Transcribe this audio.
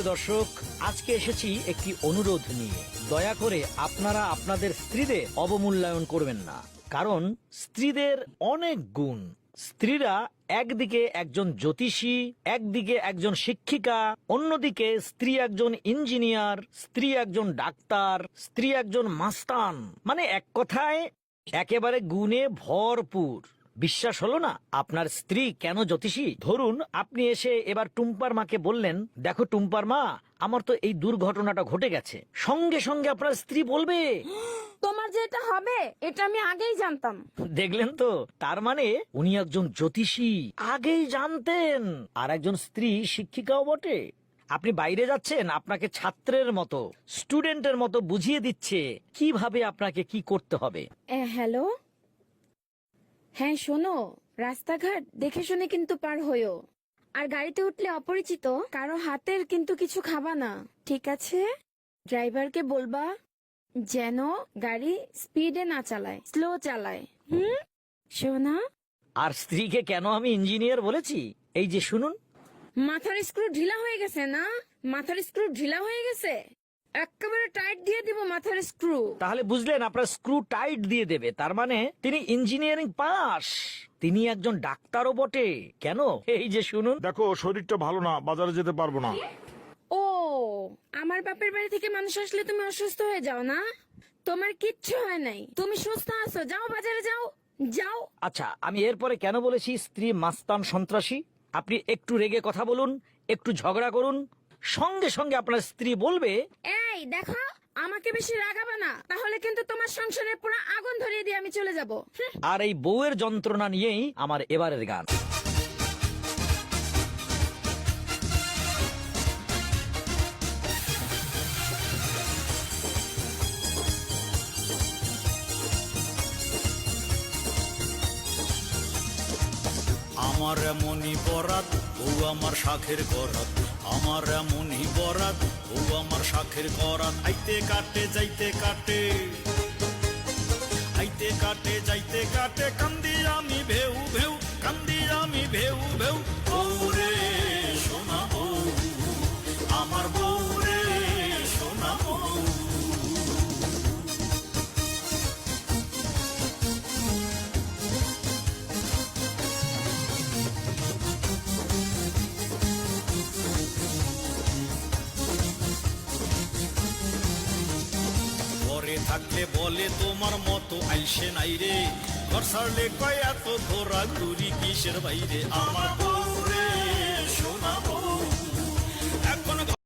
দর্শক, আজকে এসেছি একটি অনুরোধ নিয়ে। দয়া করে আপনারা আপনাদের স্ত্রীদের অবমূল্যায়ন করবেন না, কারণ স্ত্রীদের অনেক গুণ। স্ত্রীরা একদিকে একজন জ্যোতিষী, একদিকে একজন শিক্ষিকা, অন্যদিকে স্ত্রী একজন ইঞ্জিনিয়ার, স্ত্রী একজন ডাক্তার, স্ত্রী একজন মাস্তান, মানে এক কথায় একেবারে গুণে ভরপুর। বিশ্বাস হলো না? আপনার স্ত্রী কেন জ্যোতিষী? ধরুন আপনি এসে এবার টুম্পার মাকে বললেন, দেখো টুম্পার মা, আমার তো এই দুর্ঘটনাটা ঘটে গেছে। সঙ্গে সঙ্গে আপনার স্ত্রী বলবে, তোমার যে এটা হবে এটা আমি আগেই জানতাম। দেখলেন তো, তার মানে উনি একজন জ্যোতিষী, আগেই জানতেন। আর একজন স্ত্রী শিক্ষিকাও বটে। আপনি বাইরে যাচ্ছেন, আপনাকে ছাত্রের মতো, স্টুডেন্টের মতো বুঝিয়ে দিচ্ছে কিভাবে আপনাকে কি করতে হবে। হ্যালো, হ্যাঁ শোনো, রাস্তাঘাট দেখে শুনে কিন্তু পার হইও। আর গাড়িতে উঠলে অপরিচিত কারো হাতের কিন্তু কিছু খাবা না, ঠিক আছে? ড্রাইভারকে বলবা যেন গাড়ি স্পিডে না চালায়, স্লো চালায়। শোনা। আর স্ত্রীকে কেন আমি ইঞ্জিনিয়ার বলেছি, এই যে শুনুন। মাথার স্ক্রু ঢিলা হয়ে গেছে না? মাথার স্ক্রু ঢিলা হয়ে গেছে, একেবারে টাইট দিয়ে দিব মাথার স্ক্রু। তাহলে বুঝলেন, আপনার স্ক্রু টাইট দিয়ে দেবে, তার মানে তিনি ইঞ্জিনিয়ারিং পাস। তিনি একজন ডাক্তারও বটে। কেন, এই যে শুনুন। দেখো, শরীরটা ভালো না, বাজারে যেতে পারবো না। ও, আমার বাপের বাড়ি থেকে মানুষ আসলে তুমি অসুস্থ হয়ে যাও না? তোমার কিচ্ছু হয় নাই, তুমি সুস্থ আছো, যাও বাজারে যাও, যাও। আচ্ছা, আমি এরপরে কেন বলেছি স্ত্রী মাস্তান সন্ত্রাসী? আপনি একটু রেগে কথা বলুন, একটু ঝগড়া করুন, সঙ্গে সঙ্গে আপনার স্ত্রী বলবে, এই দেখো, আমাকে বেশি রাগাবা না, তাহলে কিন্তু তোমার সংসারে পুরো আগুন ধরিয়ে দিয়ে আমি চলে যাব। আর এই বউয়ের যন্ত্রণা নিয়েই আমার এবারের গান। আমার এমনই বরাত, ও আমার শাখের করাত। আমার এমনই বরাত, ও আমার শাখের করাত। আইতে কাটে যাইতে কাটে, আইতে কাটে যাইতে কাটে, কান্দি আমি ভেউ ভেউ, কান্দি আমি ভেউ ভেউ। বউরে সোনা বউ, আমার বউরে সোনা বউ। ঘরে থাকলে বলে তোমার মতো আইসে নাই রে, ঘর ছাড়লে কয় এত ঘোরা ঘুরি কিসের বাইরে। আমার বউ